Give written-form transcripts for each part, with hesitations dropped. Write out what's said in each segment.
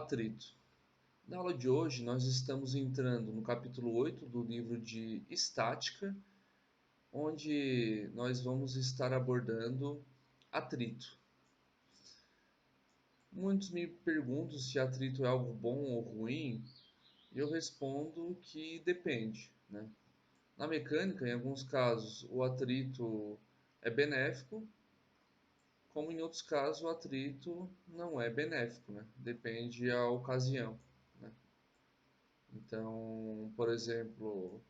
Atrito. Na aula de hoje, nós estamos entrando no capítulo 8 do livro de Estática, onde nós vamos estar abordando atrito. Muitos me perguntam se atrito é algo bom ou ruim, e eu respondo que depende, né? Na mecânica, em alguns casos, o atrito é benéfico, como em outros casos o atrito não é benéfico, né? Depende da ocasião, né? Então, por exemplo,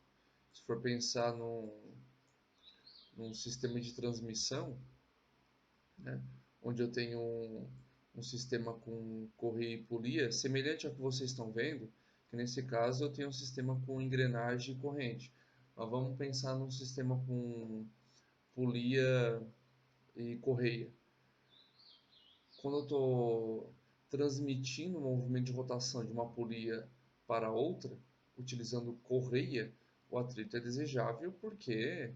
se for pensar num sistema de transmissão, né, onde eu tenho um sistema com correia e polia, semelhante ao que vocês estão vendo, que nesse caso eu tenho um sistema com engrenagem e corrente. Mas vamos pensar num sistema com polia e correia. Quando eu estou transmitindo um movimento de rotação de uma polia para outra, utilizando correia, o atrito é desejável porque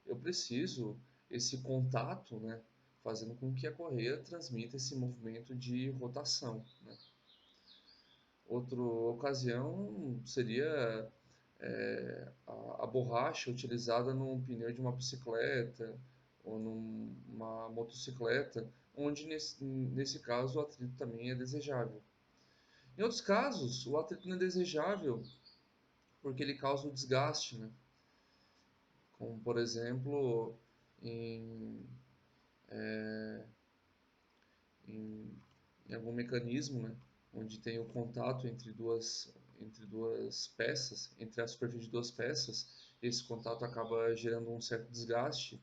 eu preciso esse contato, né, fazendo com que a correia transmita esse movimento de rotação, né. Outra ocasião seria a borracha utilizada num pneu de uma bicicleta ou numa motocicleta, onde nesse caso o atrito também é desejável. Em outros casos, o atrito não é desejável porque ele causa o desgaste, né? Como por exemplo em, em, em algum mecanismo, né? Onde tem o contato entre duas peças, entre a superfície de duas peças, esse contato acaba gerando um certo desgaste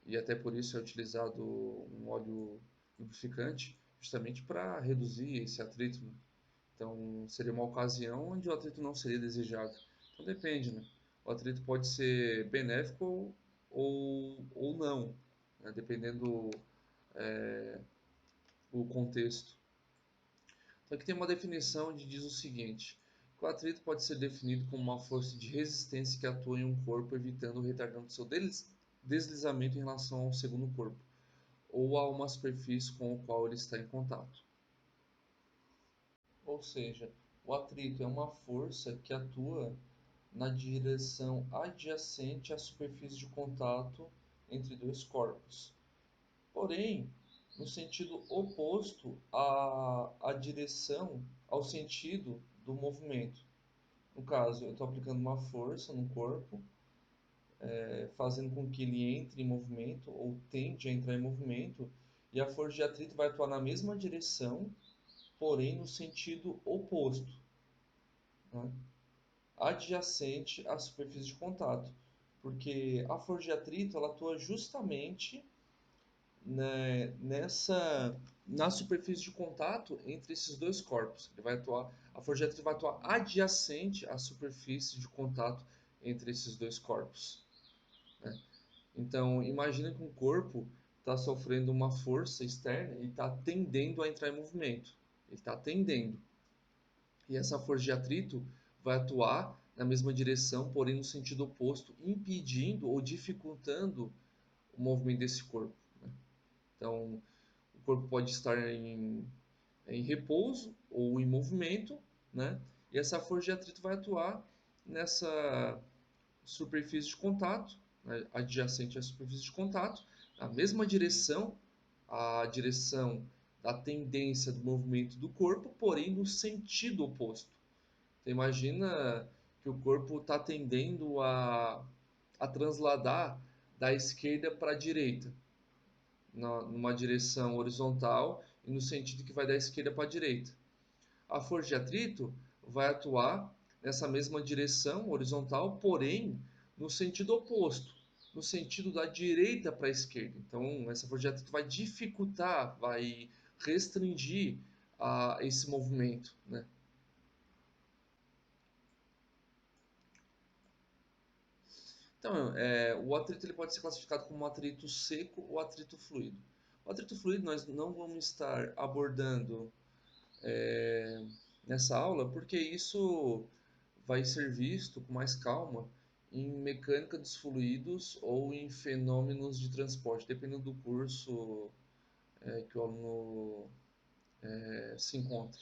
e até por isso é utilizado um óleo lubrificante, justamente para reduzir esse atrito, né? Então, seria uma ocasião onde o atrito não seria desejado. Então, depende, né? O atrito pode ser benéfico ou não, né? Dependendo o contexto. Então, aqui tem uma definição que diz o seguinte: que o atrito pode ser definido como uma força de resistência que atua em um corpo, evitando ou retardando seu deslizamento em relação ao segundo corpo, ou a uma superfície com o qual ele está em contato. Ou seja, o atrito é uma força que atua na direção adjacente à superfície de contato entre dois corpos, porém no sentido oposto à direção, ao sentido do movimento. No caso, eu estou aplicando uma força no corpo, fazendo com que ele entre em movimento ou tende a entrar em movimento, e a força de atrito vai atuar na mesma direção, porém no sentido oposto, né? Adjacente à superfície de contato, porque a força de atrito ela atua justamente, né, na superfície de contato entre esses dois corpos. A força de atrito vai atuar adjacente à superfície de contato entre esses dois corpos, né? Então, imagina que um corpo está sofrendo uma força externa e está tendendo a entrar em movimento. Ele está tendendo. E essa força de atrito vai atuar na mesma direção, porém no sentido oposto, impedindo ou dificultando o movimento desse corpo, né? Então, o corpo pode estar em repouso ou em movimento, né? E essa força de atrito vai atuar nessa superfície de contato, né, adjacente à superfície de contato, na mesma direção, a direção da tendência do movimento do corpo, porém no sentido oposto. Então, imagina que o corpo está tendendo a transladar da esquerda para a direita, numa direção horizontal e no sentido que vai da esquerda para a direita. A força de atrito vai atuar nessa mesma direção horizontal, porém no sentido oposto, no sentido da direita para a esquerda. Então, essa força de atrito vai dificultar, vai restringir esse movimento, né? Então, o atrito ele pode ser classificado como atrito seco ou atrito fluido. O atrito fluido nós não vamos estar abordando é, nessa aula, porque isso vai ser visto com mais calma em mecânica dos fluidos ou em fenômenos de transporte, dependendo do curso que o aluno se encontra.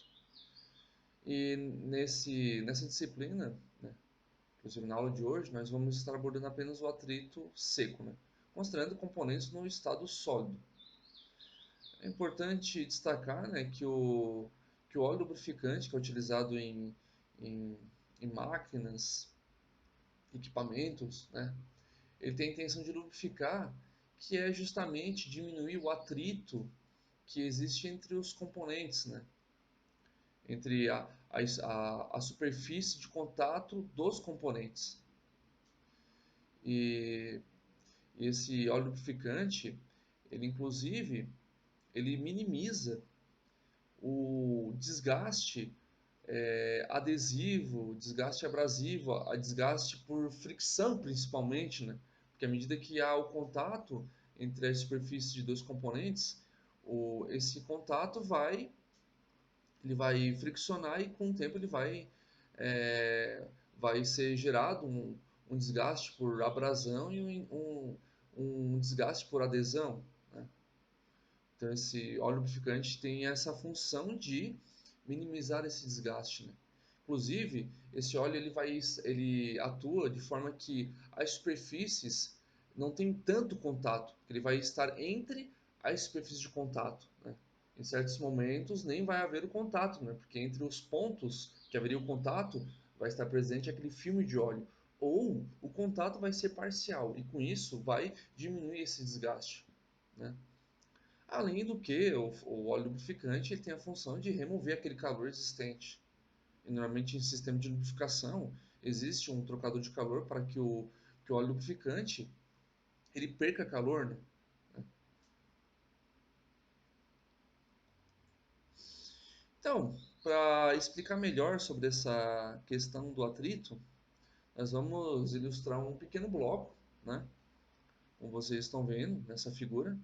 E nessa disciplina, né, inclusive na aula de hoje, nós vamos estar abordando apenas o atrito seco, né, considerando componentes no estado sólido. É importante destacar, né, que o óleo lubrificante que é utilizado em, em máquinas, equipamentos, né, ele tem a intenção de lubrificar, que é justamente diminuir o atrito que existe entre os componentes, né, entre a superfície de contato dos componentes. E esse óleo lubrificante, ele inclusive, ele minimiza o desgaste adesivo, desgaste abrasivo, a desgaste por fricção principalmente, né? Porque à medida que há o contato entre as superfícies de dois componentes, esse contato ele vai friccionar e com o tempo ele vai ser gerado um desgaste por abrasão e um desgaste por adesão, né? Então esse óleo lubrificante tem essa função de minimizar esse desgaste, né? Inclusive, esse óleo ele atua de forma que as superfícies não tem tanto contato, ele vai estar entre as superfícies de contato, né? Em certos momentos nem vai haver o contato, né? Porque entre os pontos que haveria o contato vai estar presente aquele filme de óleo, ou o contato vai ser parcial e com isso vai diminuir esse desgaste, né? Além do que, o óleo lubrificante ele tem a função de remover aquele calor existente. E normalmente em sistema de lubrificação existe um trocador de calor para que o óleo lubrificante ele perca calor, né? Então, para explicar melhor sobre essa questão do atrito, nós vamos ilustrar um pequeno bloco, né? Como vocês estão vendo nessa figura,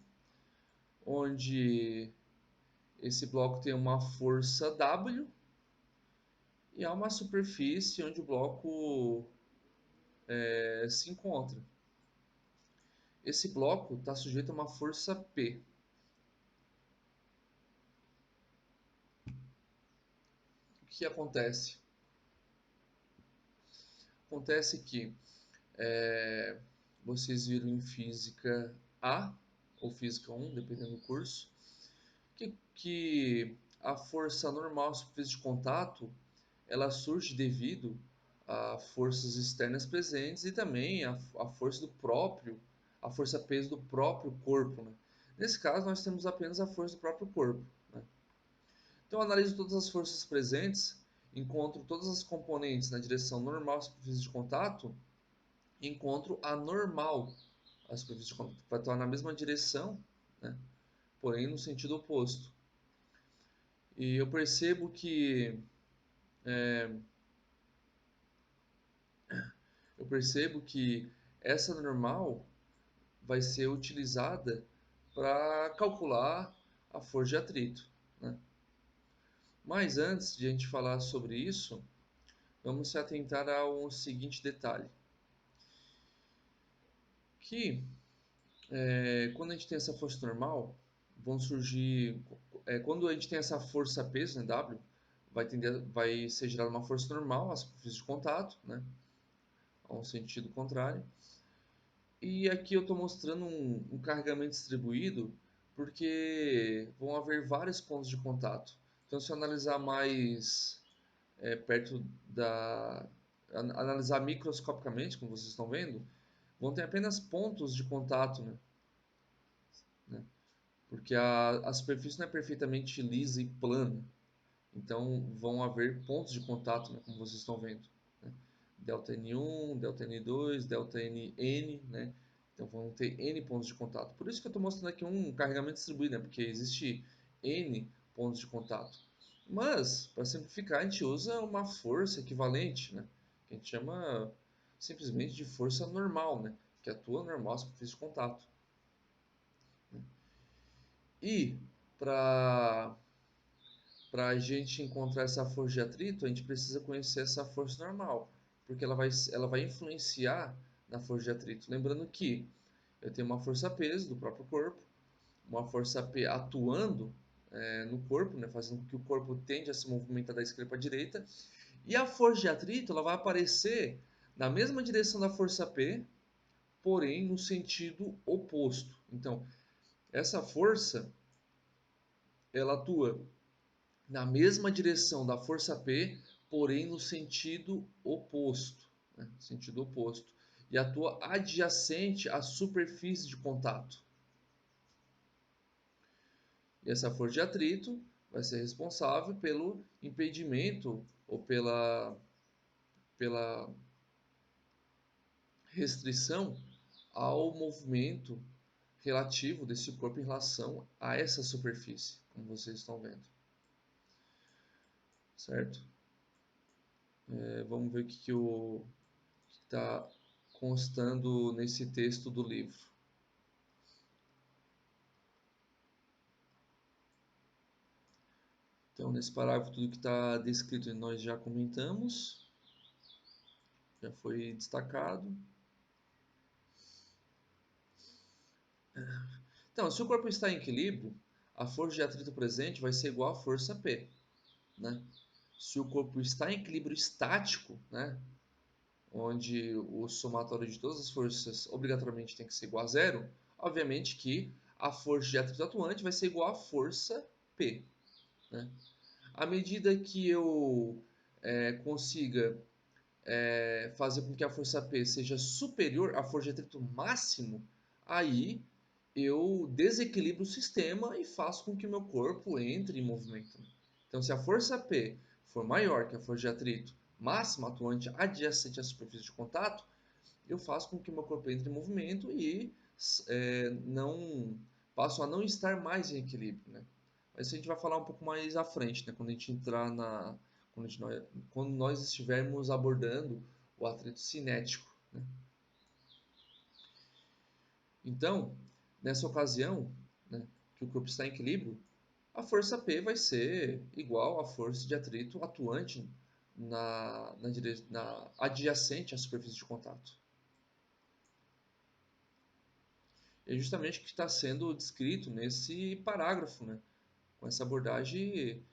onde esse bloco tem uma força W e há uma superfície onde o bloco se encontra. Esse bloco está sujeito a uma força P. O que acontece? Acontece que é, vocês viram em Física A ou Física 1, dependendo do curso, que a força normal superfície de contato ela surge devido a forças externas presentes e também a força do próprio, a força peso do próprio corpo, né? Nesse caso, nós temos apenas a força do próprio corpo, né? Então, analiso todas as forças presentes, encontro todas as componentes na direção normal à superfície de contato e encontro a normal à superfície de contato. Vai estar na mesma direção, né? Porém no sentido oposto. E eu percebo que essa normal vai ser utilizada para calcular a força de atrito, né? Mas antes de a gente falar sobre isso, vamos se atentar ao seguinte detalhe, que quando a gente tem essa força normal, vão surgir, quando a gente tem essa força peso, né, W, vai ser gerada uma força normal, a superfície de contato, né, a um sentido contrário. E aqui eu estou mostrando um carregamento distribuído, porque vão haver vários pontos de contato. Então, se eu analisar mais perto analisar microscopicamente, como vocês estão vendo, vão ter apenas pontos de contato, né? Porque a superfície não é perfeitamente lisa e plana. Então vão haver pontos de contato, né, como vocês estão vendo, né? Delta N1, delta N2, delta NN, né? Então vão ter N pontos de contato. Por isso que eu estou mostrando aqui um carregamento distribuído, né? Porque existe N pontos de contato. Mas, para simplificar, a gente usa uma força equivalente, né? Que a gente chama simplesmente de força normal, né? Que atua normal na superfície de contato. E para a gente encontrar essa força de atrito, a gente precisa conhecer essa força normal, porque ela vai influenciar na força de atrito. Lembrando que eu tenho uma força peso do próprio corpo, uma força P atuando no corpo, né, fazendo com que o corpo tende a se movimentar da esquerda para a direita. E a força de atrito ela vai aparecer na mesma direção da força P, porém no sentido oposto. Então, essa força ela atua na mesma direção da força P, porém no sentido oposto, né? Sentido oposto. E atua adjacente à superfície de contato. E essa força de atrito vai ser responsável pelo impedimento ou pela restrição ao movimento relativo desse corpo em relação a essa superfície, como vocês estão vendo. Certo? Vamos ver o que está constando nesse texto do livro. Então, nesse parágrafo, tudo que está descrito nós já comentamos, já foi destacado. Então, se o corpo está em equilíbrio, a força de atrito presente vai ser igual à força P, né? Se o corpo está em equilíbrio estático, né, onde o somatório de todas as forças obrigatoriamente tem que ser igual a zero, obviamente que a força de atrito atuante vai ser igual à força P, né? À medida que eu consiga fazer com que a força P seja superior à força de atrito máximo, aí eu desequilibro o sistema e faço com que o meu corpo entre em movimento. Então, se a força P for maior que a força de atrito máxima atuante adjacente à superfície de contato, eu faço com que o meu corpo entre em movimento e não passo a não estar mais em equilíbrio, né? Mas isso a gente vai falar um pouco mais à frente, né? Quando a gente entrar na quando nós estivermos abordando o atrito cinético, né? Então, nessa ocasião, né, que o corpo está em equilíbrio, a força P vai ser igual à força de atrito atuante na adjacente à superfície de contato. É justamente o que está sendo descrito nesse parágrafo, né? Com essa abordagem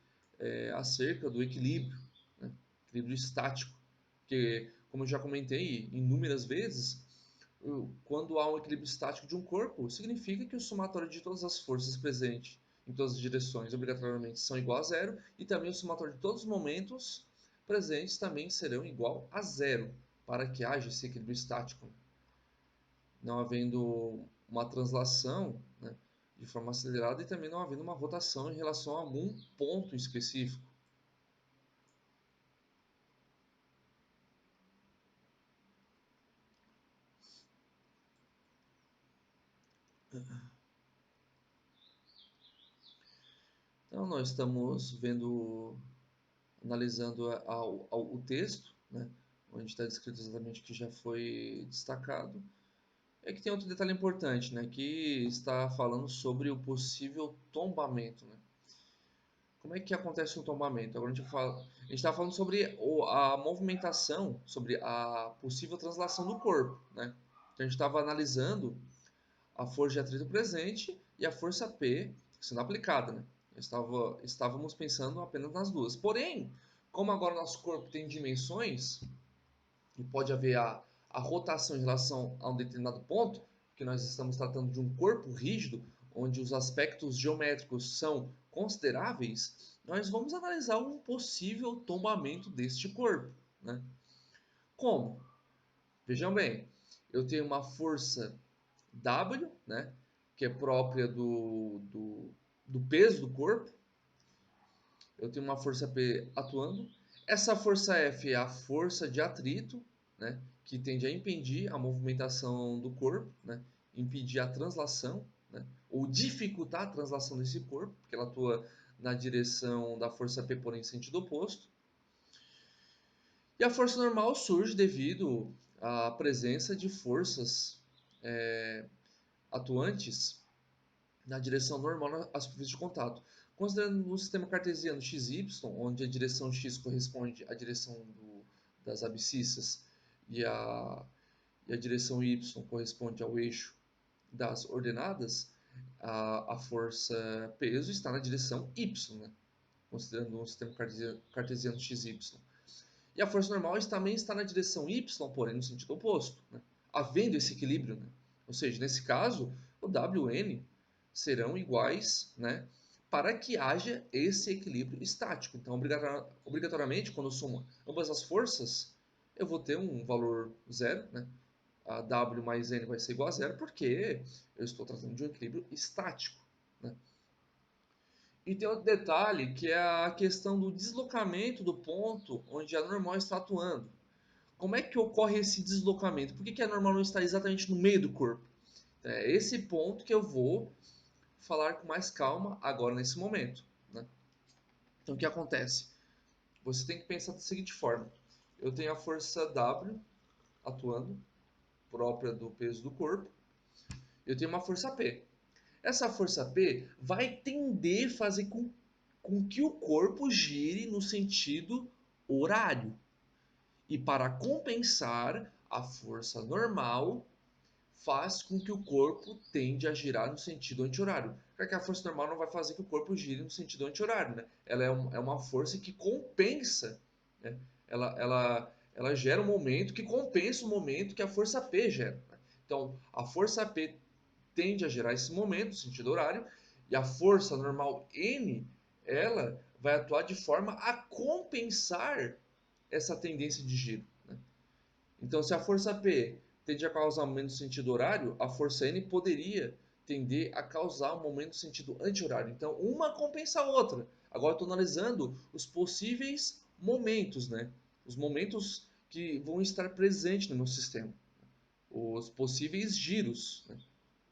acerca do equilíbrio, né? Equilíbrio estático. Porque, como eu já comentei inúmeras vezes, quando há um equilíbrio estático de um corpo, significa que o somatório de todas as forças presentes em todas as direções obrigatoriamente são igual a zero, e também o somatório de todos os momentos presentes também serão igual a zero, para que haja esse equilíbrio estático. Não havendo uma translação, né, de forma acelerada, e também não havendo uma rotação em relação a algum ponto específico. Então, nós estamos analisando o texto, né, onde está descrito exatamente o que já foi destacado. É que tem outro detalhe importante, né, que está falando sobre o possível tombamento, né? Como é que acontece um tombamento? Agora a gente está falando sobre a movimentação, sobre a possível translação do corpo, né? Então a gente estava analisando a força de atrito presente e a força P sendo aplicada, né? Estávamos pensando apenas nas duas. Porém, como agora nosso corpo tem dimensões e pode haver a rotação em relação a um determinado ponto, porque nós estamos tratando de um corpo rígido, onde os aspectos geométricos são consideráveis, nós vamos analisar um possível tombamento deste corpo, né? Como? Vejam bem, eu tenho uma força W, né, que é própria do peso do corpo. Eu tenho uma força P atuando. Essa força F é a força de atrito, né, que tende a impedir a movimentação do corpo, né, impedir a translação, né, ou dificultar a translação desse corpo, porque ela atua na direção da força P, porém em sentido oposto. E a força normal surge devido à presença de forças atuantes na direção normal à superfície de contato. Considerando o sistema cartesiano XY, onde a direção x corresponde à direção das abscissas e a direção y corresponde ao eixo das ordenadas, A força peso está na direção y, né? Considerando um sistema cartesiano xy. E a força normal também está na direção y, porém no sentido oposto, né? Havendo esse equilíbrio, né? Ou seja, nesse caso, o W e N serão iguais, né? Para que haja esse equilíbrio estático. Então, obrigatoriamente, quando eu somo ambas as forças, eu vou ter um valor zero, né? A W mais N vai ser igual a zero, porque eu estou tratando de um equilíbrio estático, né? E tem outro detalhe, que é a questão do deslocamento do ponto onde a normal está atuando. Como é que ocorre esse deslocamento? Por que a normal não está exatamente no meio do corpo? É esse ponto que eu vou falar com mais calma agora nesse momento, né? Então o que acontece? Você tem que pensar da seguinte forma: eu tenho a força W atuando, própria do peso do corpo, eu tenho uma força P. Essa força P vai tender a fazer com que o corpo gire no sentido horário. E para compensar, a força normal faz com que o corpo tende a girar no sentido anti-horário. Porque a força normal não vai fazer que o corpo gire no sentido anti-horário, né? Ela é uma força que compensa, né? Ela gera um momento que compensa o momento que a força P gera, né? Então, a força P tende a gerar esse momento no sentido horário, e a força normal N, ela vai atuar de forma a compensar essa tendência de giro, né? Então, se a força P tende a causar um momento no sentido horário, a força N poderia tender a causar um momento no sentido anti-horário. Então, uma compensa a outra. Agora estou analisando os possíveis momentos, né? Os momentos que vão estar presentes no meu sistema. Os possíveis giros, né?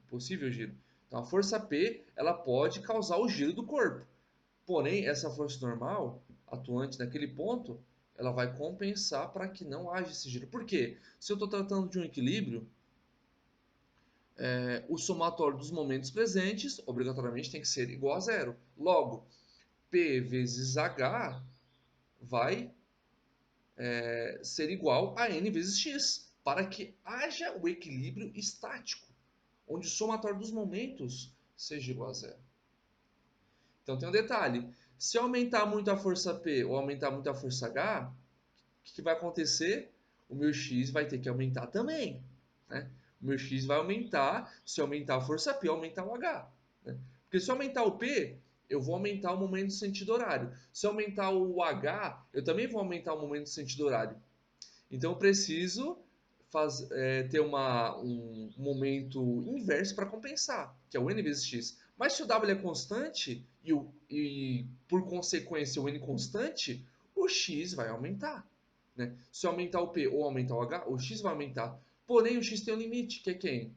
O possível giro. Então, a força P ela pode causar o giro do corpo. Porém, essa força normal, atuante naquele ponto, ela vai compensar para que não haja esse giro. Por quê? Se eu estou tratando de um equilíbrio, o somatório dos momentos presentes, obrigatoriamente, tem que ser igual a zero. Logo, P vezes H vai ser igual a N vezes X, para que haja o equilíbrio estático, onde o somatório dos momentos seja igual a zero. Então tem um detalhe: se aumentar muito a força P ou aumentar muito a força H, o que vai acontecer? O meu X vai ter que aumentar também, né? O meu X vai aumentar se aumentar a força P, aumentar o H, né? Porque se aumentar o P, eu vou aumentar o momento de sentido horário. Se aumentar o H, eu também vou aumentar o momento de sentido horário. Então eu preciso ter um momento inverso para compensar, que é o n vezes x. Mas se o w é constante e por consequência o n constante, o x vai aumentar, né? Se aumentar o p ou aumentar o h, o x vai aumentar. Porém, o x tem um limite, que é quem?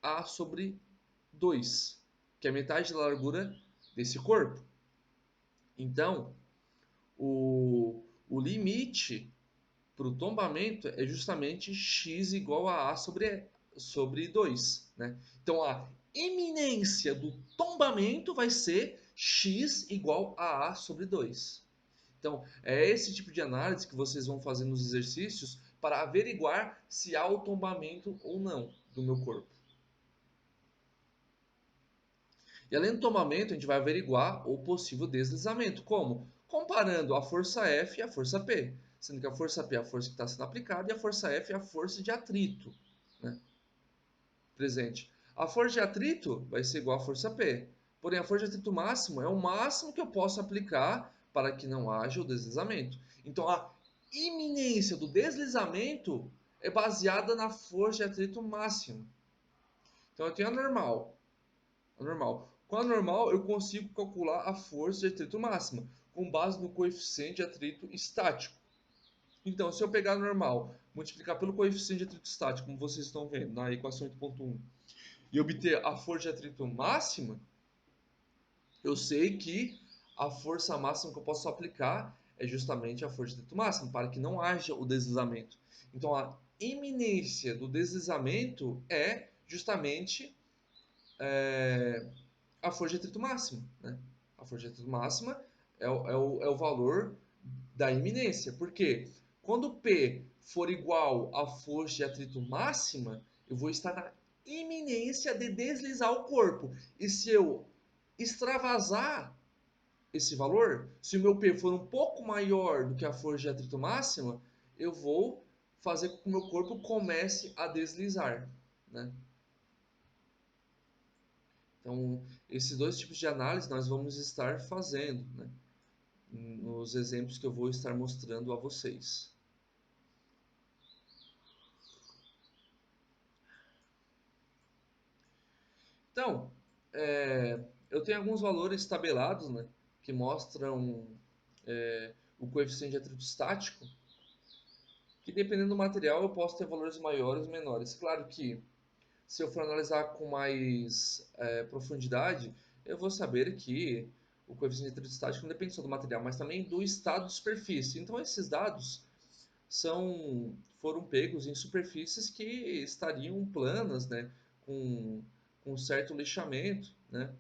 A sobre 2, que é metade da largura desse corpo. Então, o limite para o tombamento é justamente x igual a A sobre 2, né? Então a eminência do tombamento vai ser x igual a A sobre 2. Então é esse tipo de análise que vocês vão fazer nos exercícios para averiguar se há o tombamento ou não do meu corpo. E além do tombamento, a gente vai averiguar o possível deslizamento. Como? Comparando a força F e a força P. Sendo que a força P é a força que está sendo aplicada e a força F é a força de atrito, né, presente. A força de atrito vai ser igual à força P. Porém, a força de atrito máximo é o máximo que eu posso aplicar para que não haja o deslizamento. Então, a iminência do deslizamento é baseada na força de atrito máximo. Então, eu tenho a normal. A normal. Com a normal, eu consigo calcular a força de atrito máxima, com base no coeficiente de atrito estático. Então, se eu pegar a normal, multiplicar pelo coeficiente de atrito estático, como vocês estão vendo na equação 8.1, e obter a força de atrito máxima, eu sei que a força máxima que eu posso aplicar é justamente a força de atrito máxima, para que não haja o deslizamento. Então, a iminência do deslizamento é justamente a força de atrito máxima, né? A força de atrito máxima é o valor da iminência. Por quê? Quando P for igual à força de atrito máxima, eu vou estar na iminência de deslizar o corpo. E se eu extravasar esse valor, se o meu P for um pouco maior do que a força de atrito máxima, eu vou fazer com que o meu corpo comece a deslizar, né? Então, esses dois tipos de análise nós vamos estar fazendo, né? Nos exemplos que eu vou estar mostrando a vocês. Então, eu tenho alguns valores tabelados, né, que mostram o coeficiente de atrito estático, que dependendo do material eu posso ter valores maiores ou menores. Claro que se eu for analisar com mais profundidade, eu vou saber que o coeficiente de atrito estático não depende só do material, mas também do estado de superfície. Então esses dados foram pegos em superfícies que estariam planas, né, com certo lixamento, né,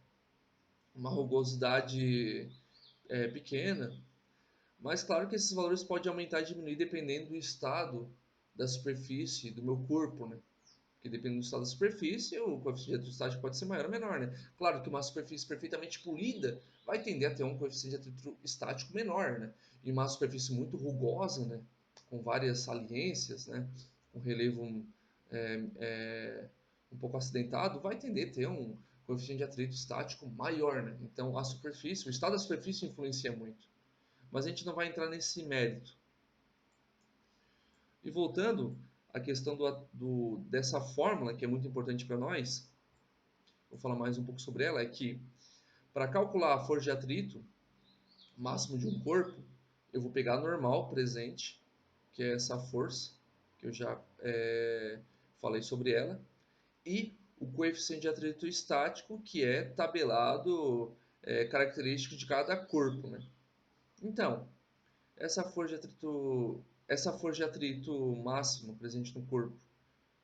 uma rugosidade pequena, mas claro que esses valores podem aumentar e diminuir dependendo do estado da superfície do meu corpo, né? Porque dependendo do estado da superfície, o coeficiente de atrito pode ser maior ou menor, né? Claro que uma superfície perfeitamente polida vai tender a ter um coeficiente de atrito estático menor, né? E uma superfície muito rugosa, né? Com várias saliências, né? Com relevo é, é, um pouco acidentado, vai tender a ter um coeficiente de atrito estático maior, né? Então a superfície, o estado da superfície influencia muito. Mas a gente não vai entrar nesse mérito. E voltando à questão dessa fórmula, que é muito importante para nós, vou falar mais um pouco sobre ela, é que para calcular a força de atrito máximo de um corpo, eu vou pegar a normal presente, que é essa força, que eu já falei sobre ela, e o coeficiente de atrito estático, que é tabelado, característico de cada corpo. Né? Então, essa força de atrito máximo presente no corpo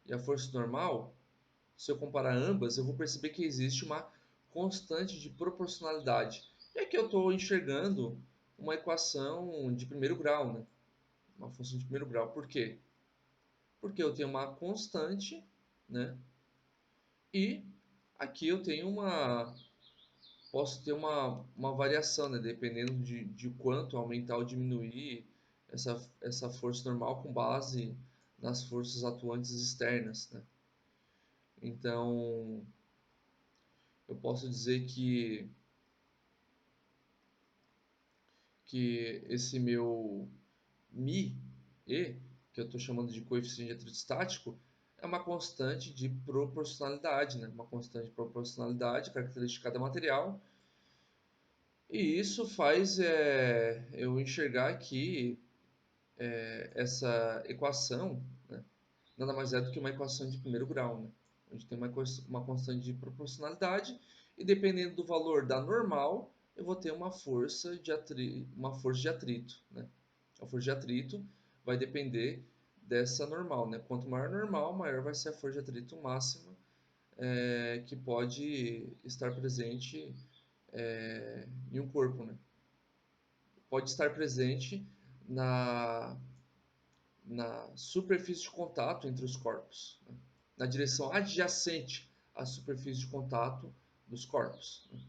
e a força normal, se eu comparar ambas, eu vou perceber que existe uma constante de proporcionalidade. E aqui eu estou enxergando uma equação de primeiro grau, né? Uma função de primeiro grau. Por quê? Porque eu tenho uma constante, né? E aqui eu tenho posso ter uma variação, né? Dependendo de quanto aumentar ou diminuir essa força normal com base nas forças atuantes externas, né? Então, eu posso dizer que esse meu μ, e, que eu estou chamando de coeficiente de atrito estático, é uma constante de proporcionalidade, né? Uma constante de proporcionalidade característica de cada material. E isso faz eu enxergar que essa equação, né, nada mais é do que uma equação de primeiro grau, né? Onde tem uma constante de proporcionalidade e dependendo do valor da normal, eu vou ter uma força de atrito, né? A força de atrito vai depender dessa normal, né? Quanto maior a normal, maior vai ser a força de atrito máxima que pode estar presente em um corpo, né? Pode estar presente na superfície de contato entre os corpos, né? Na direção adjacente à superfície de contato dos corpos. Né?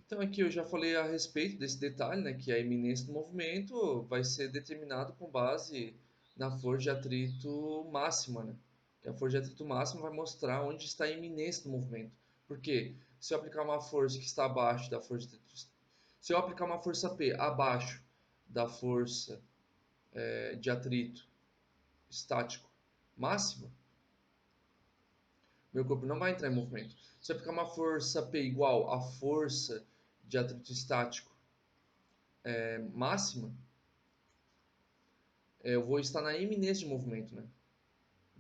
Então aqui eu já falei a respeito desse detalhe, né, que a iminência do movimento vai ser determinado com base na força de atrito máxima, né? Que a força de atrito máxima vai mostrar onde está a iminência do movimento. Porque se eu aplicar uma força que está abaixo da força de atrito, se eu aplicar uma força P abaixo da força de atrito estático máxima, meu corpo não vai entrar em movimento. Se eu aplicar uma força P igual à força de atrito estático máxima, eu vou estar na iminência de movimento, né?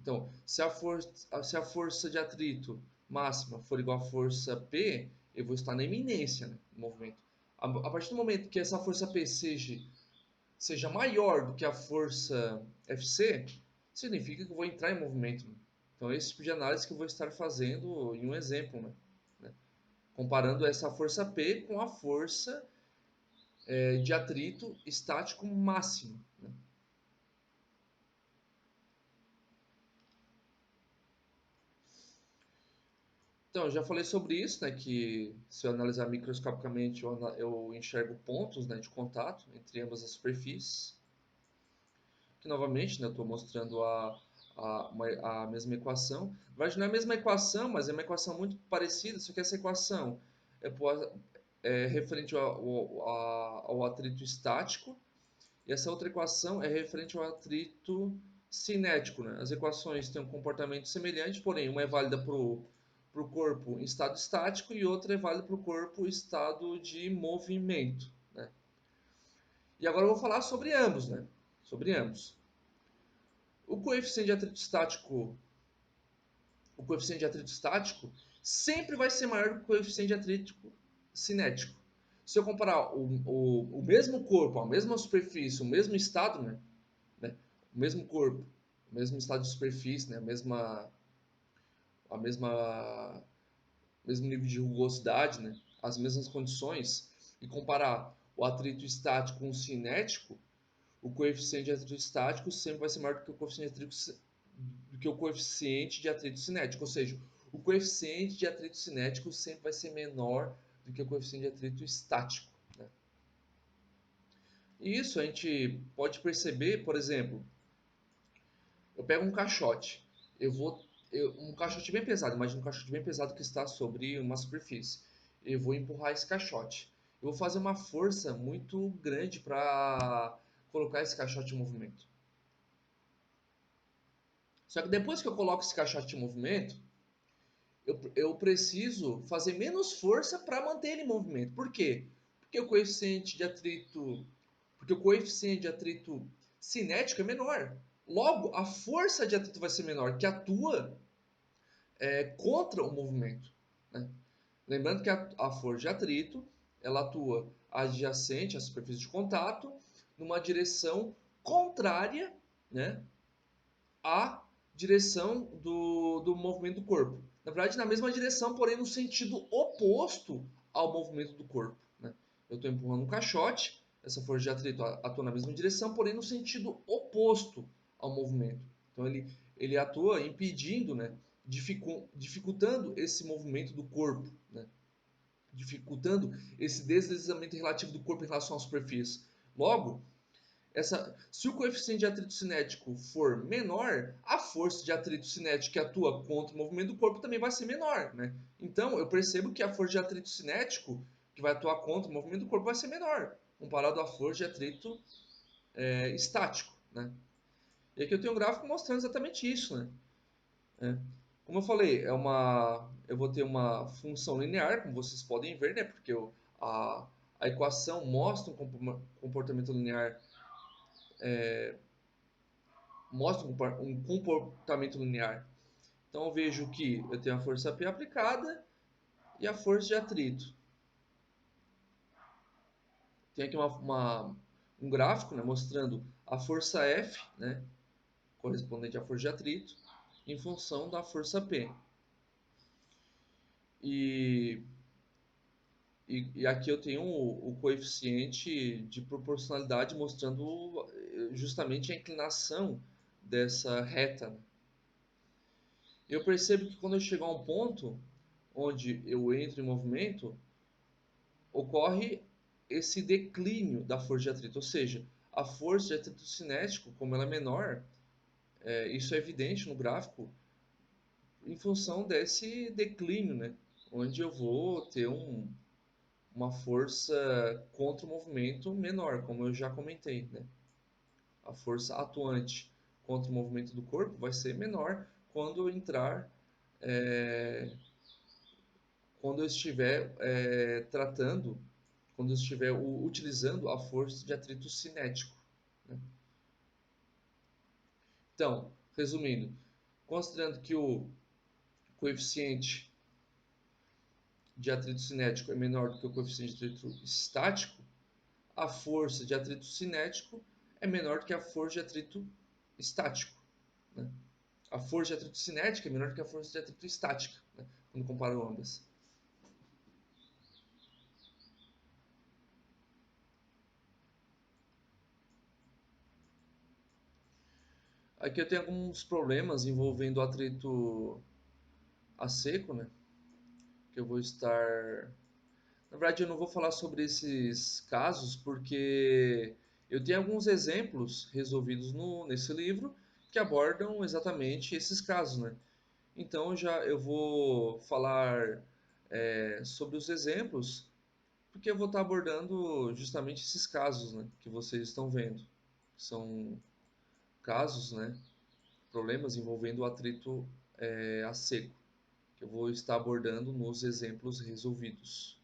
Então, se a força de atrito máxima for igual à força P, eu vou estar na iminência, né, do movimento. A partir do momento que essa força P seja maior do que a força Fc, significa que eu vou entrar em movimento. Né? Então, esse tipo de análise que eu vou estar fazendo em um exemplo, né? comparando essa força P com a força de atrito estático máximo, né? Então, eu já falei sobre isso, né, que se eu analisar microscopicamente, eu enxergo pontos, né, de contato entre ambas as superfícies, que novamente, né, eu estou mostrando a mesma equação. Na verdade, não é a mesma equação, mas é uma equação muito parecida, só que essa equação é referente ao atrito estático, e essa outra equação é referente ao atrito cinético, né? As equações têm um comportamento semelhante, porém uma é válida para o corpo em estado estático e outra é válida para o corpo em estado de movimento, né? E agora eu vou falar sobre ambos, né? Sobre ambos. O coeficiente de atrito estático, o coeficiente de atrito estático sempre vai ser maior que o coeficiente de atrito cinético. Se eu comparar o mesmo corpo, a mesma superfície, o mesmo estado, né? O mesmo corpo, o mesmo estado de superfície, né? A mesma mesmo nível de rugosidade, né? As mesmas condições, e comparar o atrito estático com o cinético, o coeficiente de atrito estático sempre vai ser maior do que o coeficiente de atrito cinético, ou seja, o coeficiente de atrito cinético sempre vai ser menor do que o coeficiente de atrito estático, né? E isso a gente pode perceber, por exemplo, eu pego um caixote, um caixote bem pesado, imagina um caixote bem pesado que está sobre uma superfície. Eu vou empurrar esse caixote. Eu vou fazer uma força muito grande para colocar esse caixote em movimento. Só que depois que eu coloco esse caixote em movimento, eu preciso fazer menos força para manter ele em movimento. Por quê? Porque o coeficiente de atrito cinético é menor. Logo, a força de atrito vai ser menor, que atua contra o movimento, né? Lembrando que a força de atrito ela atua adjacente à superfície de contato numa direção contrária, né, à direção do movimento do corpo. Na verdade, na mesma direção, porém no sentido oposto ao movimento do corpo, né? Eu estou empurrando um caixote, essa força de atrito atua na mesma direção, porém no sentido oposto ao movimento. Então ele atua impedindo, né, dificultando esse movimento do corpo, né? Dificultando esse deslizamento relativo do corpo em relação à superfície. Logo, se o coeficiente de atrito cinético for menor, a força de atrito cinético que atua contra o movimento do corpo também vai ser menor, né? Então, eu percebo que a força de atrito cinético que vai atuar contra o movimento do corpo vai ser menor, comparado à força de atrito estático, né? E aqui eu tenho um gráfico mostrando exatamente isso, né? Como eu falei, eu vou ter uma função linear, como vocês podem ver, né? Porque a equação mostra um comportamento linear, mostra um comportamento linear. Então eu vejo que eu tenho a força P aplicada e a força de atrito. Tem aqui um gráfico, né, mostrando a força F, né, correspondente à força de atrito, em função da força P. E, e aqui eu tenho o coeficiente de proporcionalidade mostrando justamente a inclinação dessa reta, né? Eu percebo que quando eu chegar a um ponto onde eu entro em movimento, ocorre esse declínio da força de atrito, ou seja, a força de atrito cinético, como ela é menor, isso é evidente no gráfico, em função desse declínio, né? Onde eu vou ter uma força contra o movimento menor, como eu já comentei, né? A força atuante contra o movimento do corpo vai ser menor quando eu entrar, é, quando eu estiver tratando, quando eu estiver utilizando a força de atrito cinético, né? Então, resumindo, considerando que o coeficiente de atrito cinético é menor do que o coeficiente de atrito estático, a força de atrito cinético é menor do que a força de atrito estático, né? A força de atrito cinética é menor do que a força de atrito estática, né, quando comparo ambas. Aqui eu tenho alguns problemas envolvendo atrito a seco, né? Que eu vou estar. Na verdade, eu não vou falar sobre esses casos porque eu tenho alguns exemplos resolvidos nesse livro que abordam exatamente esses casos, né? Então eu vou falar sobre os exemplos porque eu vou estar abordando justamente esses casos, né, que vocês estão vendo. São casos, né, problemas envolvendo o atrito a seco, que eu vou estar abordando nos exemplos resolvidos.